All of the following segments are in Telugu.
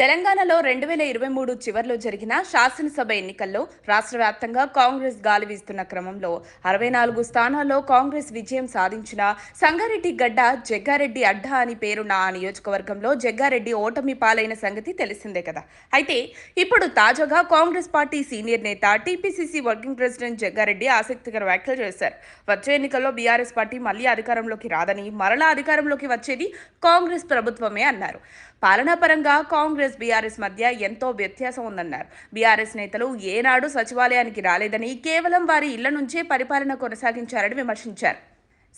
తెలంగాణలో 2023 చివర్లో జరిగిన శాసనసభ ఎన్నికల్లో రాష్ట్ర వ్యాప్తంగా కాంగ్రెస్ గాలి వీస్తున్న క్రమంలో 64 స్థానాల్లో కాంగ్రెస్ విజయం సాధించిన సంగారెడ్డి గడ్డ జగ్గారెడ్డి అడ్డా అని పేరున్న ఆ నియోజకవర్గంలో జగ్గారెడ్డి ఓటమి పాలైన సంగతి తెలిసిందే కదా. అయితే ఇప్పుడు తాజాగా కాంగ్రెస్ పార్టీ సీనియర్ నేత టీపీసీసీ వర్కింగ్ ప్రెసిడెంట్ జగ్గారెడ్డి ఆసక్తికర వ్యాఖ్యలు చేశారు. వచ్చే ఎన్నికల్లో బీఆర్ఎస్ పార్టీ మళ్లీ అధికారంలోకి రాదని, మరలా అధికారంలోకి వచ్చేది కాంగ్రెస్ ప్రభుత్వమే అన్నారు. పాలనాపరంగా కాంగ్రెస్ బీఆర్ఎస్ మధ్య ఎంతో వ్యత్యాసం ఉందన్నారు. బీఆర్ఎస్ నేతలు ఏనాడు సచివాలయానికి రాలేదని, కేవలం వారి ఇళ్ల నుంచే పరిపాలన కొనసాగించారని విమర్శించారు.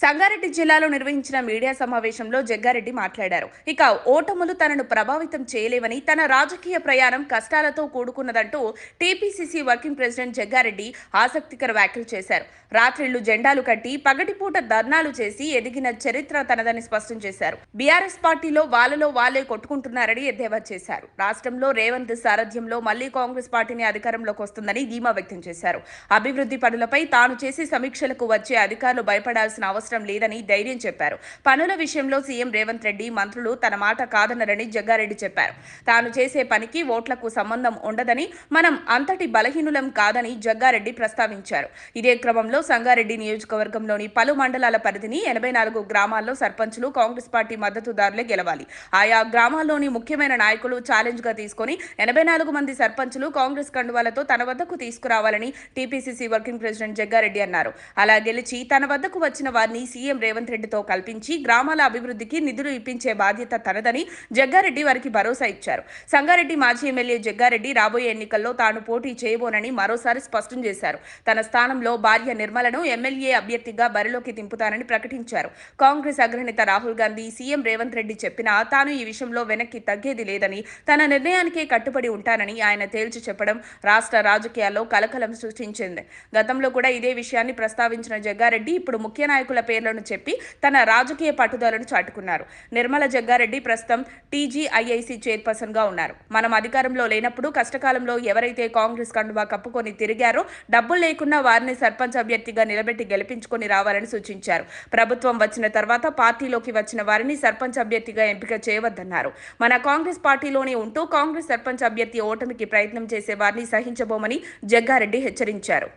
సంగారెడ్డి జిల్లాలో నిర్వహించిన మీడియా సమావేశంలో జగ్గారెడ్డి మాట్లాడారు. ఇక ఓటములు తనను ప్రభావితం చేయలేవని, తన రాజకీయ ప్రయాణం కష్టాలతో కూడుకున్నదంటూ టీపీసీసీ వర్కింగ్ ప్రెసిడెంట్ జగ్గారెడ్డి ఆసక్తికర వ్యాఖ్యలు చేశారు. రాత్రిళ్లు జెండాలు కట్టి పగటిపూట ధర్నాలు చేసి ఎదిగిన చరిత్ర తనదని స్పష్టం చేశారు. బీఆర్ఎస్ పార్టీలో వాళ్ళలో వాళ్లే కొట్టుకుంటున్నారని ఎద్దేవా చేశారు. రాష్ట్రంలో రేవంత్ సారథ్యంలో మళ్లీ కాంగ్రెస్ పార్టీని అధికారంలోకి వస్తుందని ధీమా వ్యక్తం చేశారు. అభివృద్ధి పనులపై తాను చేసే సమీక్షలకు వచ్చే అధికారులు భయపడాల్సిన అవసరం లేదని ధైర్యం చెప్పారు. పనుల విషయంలో సీఎం రేవంత్ రెడ్డి, మంత్రులు తన మాట కాదనరని జగ్గారెడ్డి చెప్పారు. తాను చేసే పనికి ఓట్లకు సంబంధం ఉండదని, మనం అంతటి బలహీనులం కాదని జగ్గారెడ్డి ప్రస్తావించారు. ఇదే క్రమంలో సంగారెడ్డి నియోజకవర్గంలోని పలు మండలాల పరిధిని 84 గ్రామాల్లో సర్పంచులు కాంగ్రెస్ పార్టీ మద్దతుదారులే గెలవాలి. ఆయా గ్రామాల్లోని ముఖ్యమైన నాయకులు ఛాలెంజ్ గా తీసుకుని 84 మంది సర్పంచులు కాంగ్రెస్ కండువాలతో తన వద్దకు తీసుకురావాలని టీపీసీసీ వర్కింగ్ ప్రెసిడెంట్ జగ్గారెడ్డి అన్నారు. అలా గెలిచి తన వద్దకు వచ్చిన వారిని సీఎం రేవంత్ రెడ్డితో కల్పించి గ్రామాల అభివృద్ధికి నిధులు ఇప్పించే బాధ్యత తనదని జగ్గారెడ్డి వారికి భరోసా ఇచ్చారు. సంగారెడ్డి మాజీ ఎమ్మెల్యే జగ్గారెడ్డి రాబోయే ఎన్నికల్లో తాను పోటీ చేయబోనని మరోసారి స్పష్టం చేశారు. తన స్థానంలో భార్య నిర్మలను ఎమ్మెల్యే అభ్యర్థిగా బరిలోకి దింపుతానని ప్రకటించారు. కాంగ్రెస్ అగ్రనేత రాహుల్ గాంధీ, సీఎం రేవంత్ రెడ్డి చెప్పినా తాను ఈ విషయంలో వెనక్కి తగ్గేది లేదని, తన నిర్ణయానికే కట్టుబడి ఉంటానని ఆయన తేల్చి చెప్పడం రాష్ట్ర రాజకీయాల్లో కలకలం సృష్టించింది. గతంలో కూడా ఇదే విషయాన్ని ప్రస్తావించిన జగ్గారెడ్డి ఇప్పుడు ముఖ్య నాయకుల పేర్లను చెప్పి తన రాజకీయ పట్టుదలను చాటుకున్నారు. నిర్మల జగ్గారెడ్డి ప్రస్తుతం టీజీఐఐసీ చైర్పర్సన్ గా ఉన్నారు. మనం అధికారంలో లేనప్పుడు కష్టకాలంలో ఎవరైతే కాంగ్రెస్ కండువా కప్పుకొని తిరిగారో డబ్బులు లేకున్నా వారిని సర్పంచ్ అభ్యర్థిగా నిలబెట్టి గెలిపించుకొని రావాలని సూచించారు. ప్రభుత్వం వచ్చిన తర్వాత పార్టీలోకి వచ్చిన వారిని సర్పంచ్ అభ్యర్థిగా ఎంపిక చేయవద్దన్నారు. మన కాంగ్రెస్ పార్టీలోనే ఉంటూ కాంగ్రెస్ సర్పంచ్ అభ్యర్థి ఓటమికి ప్రయత్నం చేసే వారిని సహించబోమని జగ్గారెడ్డి హెచ్చరించారు.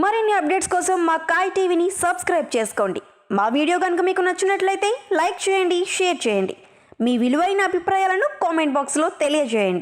మరిన్ని అప్డేట్స్ కోసం మా కాయ్ టీవీని సబ్స్క్రైబ్ చేసుకోండి. మా వీడియో కనుక మీకు నచ్చినట్లయితే లైక్ చేయండి, షేర్ చేయండి. మీ విలువైన అభిప్రాయాలను కామెంట్ బాక్స్లో తెలియజేయండి.